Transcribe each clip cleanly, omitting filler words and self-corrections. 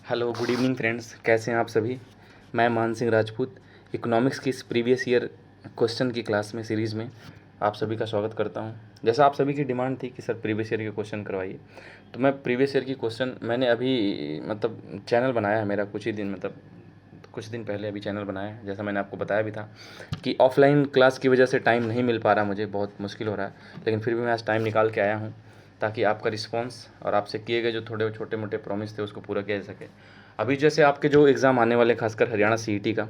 Hello, good evening friends. कैसे हैं आप सभी। मैं मान सिंह राजपूत इकोनॉमिक्स की इस प्रीवियस ईयर क्वेश्चन की क्लास में सीरीज़ में आप सभी का स्वागत करता हूं। जैसा आप सभी की डिमांड थी कि सर प्रीवियस ईयर के क्वेश्चन करवाइए, तो मैं प्रीवियस ईयर की क्वेश्चन मैंने अभी चैनल बनाया है मेरा कुछ दिन पहले अभी चैनल बनाया है। जैसा मैंने आपको बताया भी था कि ऑफलाइन क्लास की वजह से टाइम नहीं मिल पा रहा, मुझे बहुत मुश्किल हो रहा है, लेकिन फिर भी मैं आज टाइम निकाल के आया हूँ ताकि आपका रिस्पांस और आपसे किए गए जो थोड़े छोटे मोटे प्रॉमिस थे उसको पूरा किया जा सके। अभी जैसे आपके जो एग्ज़ाम आने वाले खासकर हरियाणा सीईटी का,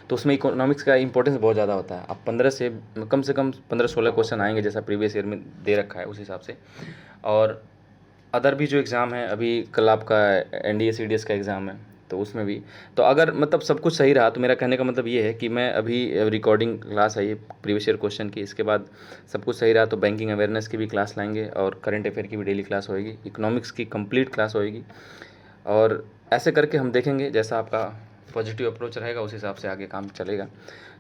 तो उसमें इकोनॉमिक्स का इंपॉर्टेंस बहुत ज़्यादा होता है। अब 15 से कम 15-16 क्वेश्चन आएंगे जैसा प्रीवियस ईयर में दे रखा है उस हिसाब से। और अदर भी जो एग्ज़ाम है, अभी कल आपका एनडीए सीडीएस का एग्ज़ाम है, तो उसमें भी तो अगर सब कुछ सही रहा तो मेरा कहने का मतलब ये है कि मैं अभी रिकॉर्डिंग क्लास है ये प्रीवियस ईयर क्वेश्चन की, इसके बाद सब कुछ सही रहा तो बैंकिंग अवेयरनेस की भी क्लास लाएंगे और करंट अफेयर की भी डेली क्लास होएगी, इकोनॉमिक्स की कंप्लीट क्लास होएगी। और ऐसे करके हम देखेंगे जैसा आपका पॉजिटिव अप्रोच रहेगा उस हिसाब से आगे काम चलेगा।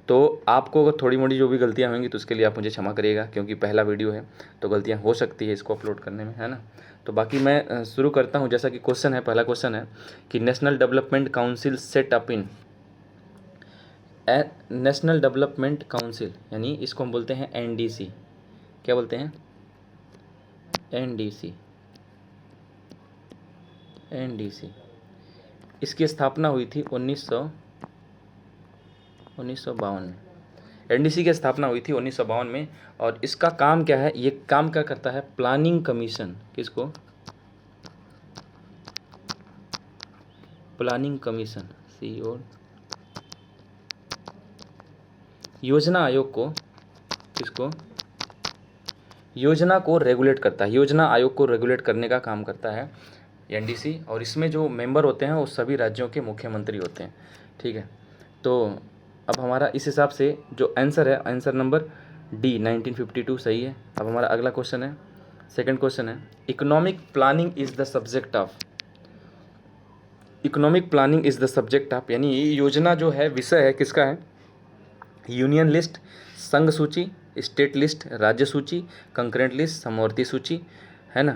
तो आपको अगर थोड़ी मोड़ी जो भी गलतियां होंगी तो उसके लिए आप मुझे क्षमा करिएगा, क्योंकि पहला वीडियो है तो गलतियां हो सकती है इसको अपलोड करने में, है ना। तो बाकी मैं शुरू करता हूं। जैसा कि क्वेश्चन है, पहला क्वेश्चन है कि national development council set up in national development council, यानी इसको हम बोलते हैं एनडीसी। क्या बोलते हैं? एनडीसी। एनडीसी इसकी स्थापना हुई थी 1952 में। एनडीसी की स्थापना हुई थी 1952 में। और इसका काम क्या है? ये काम क्या करता है? Planning commission. किसको? Planning commission, CO। योजना आयोग को, किसको? योजना को रेगुलेट करता है। योजना आयोग को रेगुलेट करने का काम करता है एनडीसी। और इसमें जो मेंबर होते हैं वो सभी राज्यों के मुख्यमंत्री होते हैं, ठीक है। तो अब हमारा इस हिसाब से जो आंसर है, आंसर नंबर डी 1952 सही है। अब हमारा अगला क्वेश्चन है, सेकंड क्वेश्चन है, economic planning is the subject of. Economic planning is the subject of, यानी ये योजना जो है विषय है किसका है? यूनियन लिस्ट, संघ सूची, स्टेट लिस्ट, राज्य सूची, कंकरेंट लिस्ट, समवर्ती सूची, है ना।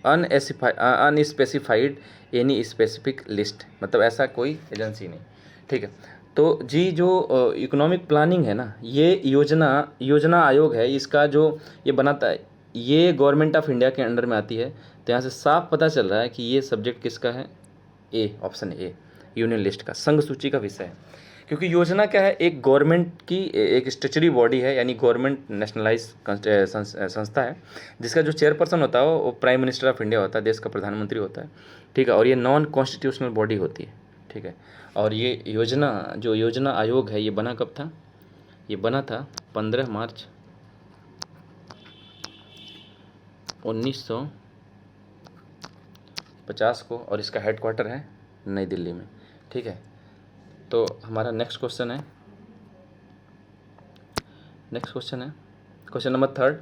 अनस्पेसिफाइड एनी स्पेसिफिक लिस्ट, मतलब ऐसा कोई एजेंसी नहीं, ठीक है। तो जी जो इकोनॉमिक प्लानिंग है ना, ये योजना आयोग है, इसका जो ये बनाता है ये गवर्नमेंट ऑफ इंडिया के अंडर में आती है। तो यहाँ से साफ पता चल रहा है कि ये सब्जेक्ट किसका है? ए, ऑप्शन ए, यूनियन लिस्ट का, संघ सूची का विषय है। क्योंकि योजना क्या है? एक गवर्नमेंट की एक स्टेचुरी बॉडी है, यानी गवर्नमेंट नेशनलाइज संस्था है, जिसका जो चेयरपर्सन होता है वो प्राइम मिनिस्टर ऑफ इंडिया होता है, देश का प्रधानमंत्री होता है, ठीक है। और ये नॉन कॉन्स्टिट्यूशनल बॉडी होती है, ठीक है। और ये योजना आयोग है, ये बना कब था? ये बना था 15 मार्च 1950 को, और इसका हेडक्वार्टर है नई दिल्ली में, ठीक है। तो हमारा नेक्स्ट क्वेश्चन है, question number third,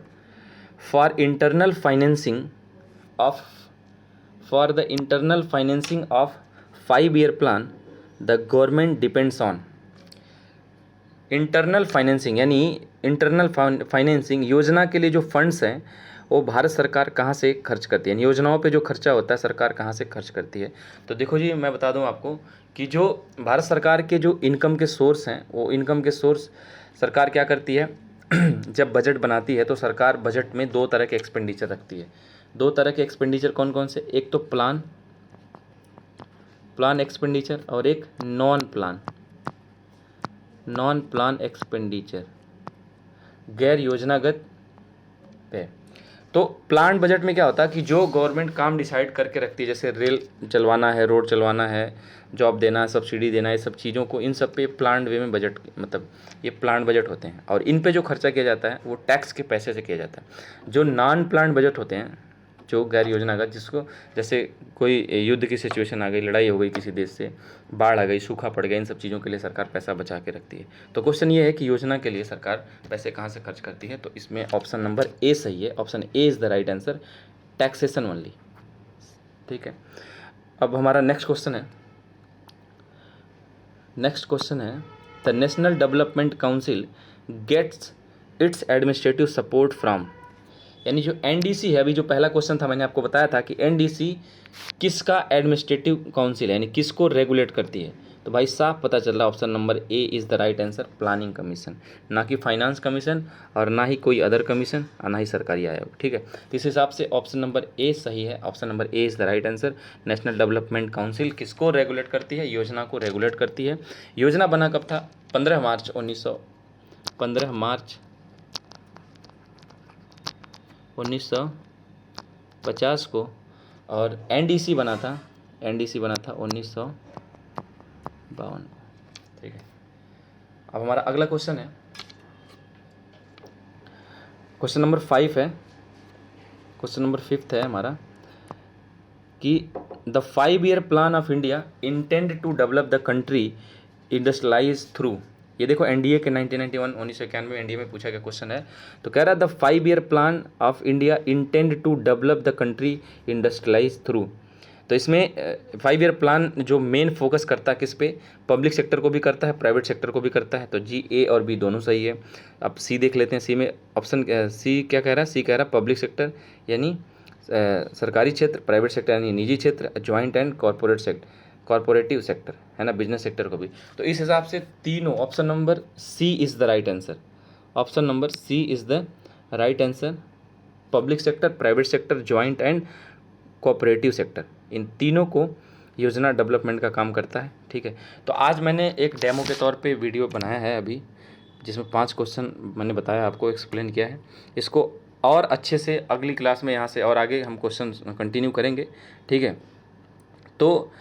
for the internal financing of 5-year plan the government depends on. Internal financing, यानी इंटरनल फाइनेंसिंग योजना के लिए जो फंड्स हैं वो भारत सरकार कहाँ से खर्च करती है? योजनाओं पे जो खर्चा होता है सरकार कहाँ से खर्च करती है? तो देखो जी, मैं बता दूं आपको कि जो भारत सरकार के जो इनकम के सोर्स हैं, वो इनकम के सोर्स सरकार क्या करती है जब बजट बनाती है तो सरकार बजट में 2 तरह के एक्सपेंडिचर रखती है। 2 तरह के एक्सपेंडिचर कौन कौन से? एक तो प्लान एक्सपेंडिचर और एक नॉन प्लान एक्सपेंडिचर, गैर योजनागत पे। तो प्लान बजट में क्या होता है कि जो गवर्नमेंट काम डिसाइड करके रखती है, जैसे रेल चलवाना है, रोड चलवाना है, जॉब देना है, सब्सिडी देना है, सब चीज़ों को, इन सब पे प्लान वे में बजट, ये प्लान बजट होते हैं। और इन पे जो खर्चा किया जाता है वो टैक्स के पैसे से किया जाता है। जो नॉन प्लान बजट होते हैं, जो गैर योजनागत, जिसको जैसे कोई युद्ध की सिचुएशन आ गई, लड़ाई हो गई किसी देश से, बाढ़ आ गई, सूखा पड़ गया, इन सब चीज़ों के लिए सरकार पैसा बचा के रखती है। तो क्वेश्चन ये है कि योजना के लिए सरकार पैसे कहाँ से खर्च करती है? तो इसमें ऑप्शन नंबर ए सही है। Option A is the right answer, taxation only, ठीक है। अब हमारा नेक्स्ट क्वेश्चन है, the national development council gets its administrative support from. यानी जो एनडीसी है, अभी जो पहला क्वेश्चन था मैंने आपको बताया था कि एनडीसी किसका एडमिनिस्ट्रेटिव काउंसिल है, यानी किसको रेगुलेट करती है। तो भाई साफ पता चल रहा option number A is the right answer, planning commission, ना कि फाइनेंस कमीशन और ना ही कोई अदर कमीशन और ना ही सरकारी आयोग। ठीक है, तो इस हिसाब से ऑप्शन नंबर ए सही है, option number A is the right answer. National development council किसको रेगुलेट करती है, योजना को रेगुलेट करती है। योजना बना कब था, 15 मार्च 1950 को, और एनडीसी बना था 1952 को। ठीक है, अब हमारा अगला क्वेश्चन है, क्वेश्चन नंबर 5 है, क्वेश्चन नंबर 5 है हमारा कि the 5-year plan of India intend to develop the country industrialise through. ये देखो एनडीए के 1991 में एनडीए में पूछा गया क्वेश्चन है। तो कह रहा है the 5-year plan of India intend to develop the country industrialise through. तो इसमें 5-year प्लान जो मेन फोकस करता है किस पे, पब्लिक सेक्टर को भी करता है, प्राइवेट सेक्टर को भी करता है। तो जी, ए और बी दोनों सही है। अब सी देख लेते हैं, सी में ऑप्शन सी क्या कह रहा है, सी कह रहा है पब्लिक सेक्टर यानी सरकारी क्षेत्र, प्राइवेट सेक्टर यानी निजी क्षेत्र, ज्वाइंट एंड कॉरपोरेटिव सेक्टर है ना, बिजनेस सेक्टर को भी। तो इस हिसाब से तीनों, option number C is the right answer, option number C is the right answer. Public sector, private sector, joint and cooperative sector, इन तीनों को योजना डेवलपमेंट का काम करता है। ठीक है, तो आज मैंने एक डेमो के तौर पे वीडियो बनाया है अभी, जिसमें 5 क्वेश्चन मैंने बताया, आपको एक्सप्लेन किया है। इसको और अच्छे से अगली क्लास में यहाँ से और आगे हम क्वेश्चन कंटिन्यू करेंगे। ठीक है, तो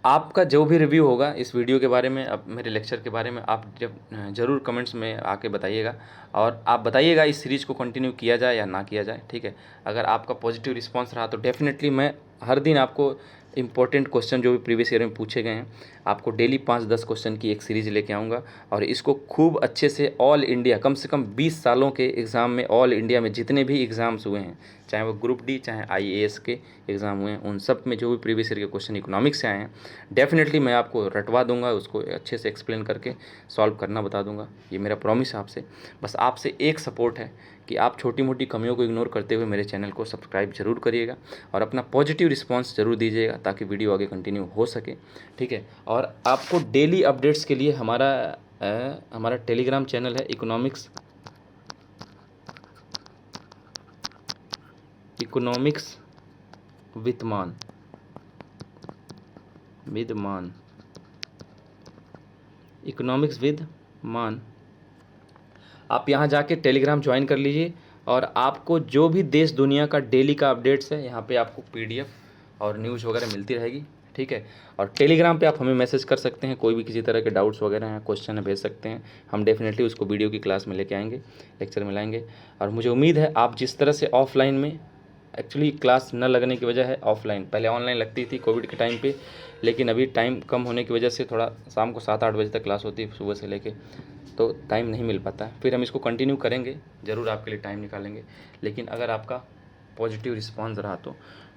आपका जो भी रिव्यू होगा इस वीडियो के बारे में, अब मेरे लेक्चर के बारे में, आप जब ज़रूर कमेंट्स में आके बताइएगा, और आप बताइएगा इस सीरीज़ को कंटिन्यू किया जाए या ना किया जाए। ठीक है, अगर आपका पॉजिटिव रिस्पांस रहा तो डेफिनेटली मैं हर दिन आपको इंपॉर्टेंट क्वेश्चन जो भी प्रीवियस ईयर में पूछे गए हैं, आपको डेली 5-10 क्वेश्चन की एक सीरीज़ लेके आऊँगा, और इसको खूब अच्छे से ऑल इंडिया, कम से कम 20 सालों के एग्ज़ाम में, ऑल इंडिया में जितने भी एग्ज़ाम्स हुए हैं, चाहे वो ग्रुप डी चाहे आईएएस के एग्ज़ाम हुए हैं, उन सब में जो भी प्रीवियस ईयर के क्वेश्चन इकोनॉमिक्स से आए हैं, डेफिनेटली मैं आपको रटवा दूंगा, उसको अच्छे से एक्सप्लेन करके सॉल्व करना बता दूंगा। ये मेरा प्रॉमिस है आपसे। बस आपसे एक सपोर्ट है कि आप छोटी मोटी कमियों को इग्नोर करते हुए मेरे चैनल को सब्सक्राइब जरूर करिएगा, और अपना पॉजिटिव रिस्पांस ज़रूर दीजिएगा ताकि वीडियो आगे कंटिन्यू हो सके। ठीक है, और आपको डेली अपडेट्स के लिए हमारा टेलीग्राम चैनल है इकोनॉमिक्स विद मान। आप यहाँ जाके टेलीग्राम ज्वाइन कर लीजिए, और आपको जो भी देश दुनिया का डेली का अपडेट्स है, यहाँ पे आपको पीडीएफ और न्यूज़ वगैरह मिलती रहेगी। ठीक है, और टेलीग्राम पे आप हमें मैसेज कर सकते हैं, कोई भी किसी तरह के डाउट्स वगैरह हैं, क्वेश्चन है, भेज सकते हैं। हम डेफिनेटली उसको वीडियो की क्लास में लेके आएंगे, लेक्चर में लाएंगे। और मुझे उम्मीद है आप जिस तरह से ऑफलाइन में, एक्चुअली क्लास न लगने की वजह है ऑफलाइन, पहले ऑनलाइन लगती थी कोविड के टाइम पे, लेकिन अभी टाइम कम होने की वजह से थोड़ा शाम को 7-8 बजे तक क्लास होती है सुबह से लेके, तो टाइम नहीं मिल पाता है। फिर हम इसको कंटिन्यू करेंगे, ज़रूर आपके लिए टाइम निकालेंगे, लेकिन अगर आपका पॉजिटिव रिस्पांस रहा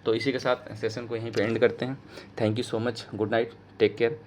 तो इसी के साथ सेशन को यहीं पे एंड करते हैं। Thank you so much, good night, take care.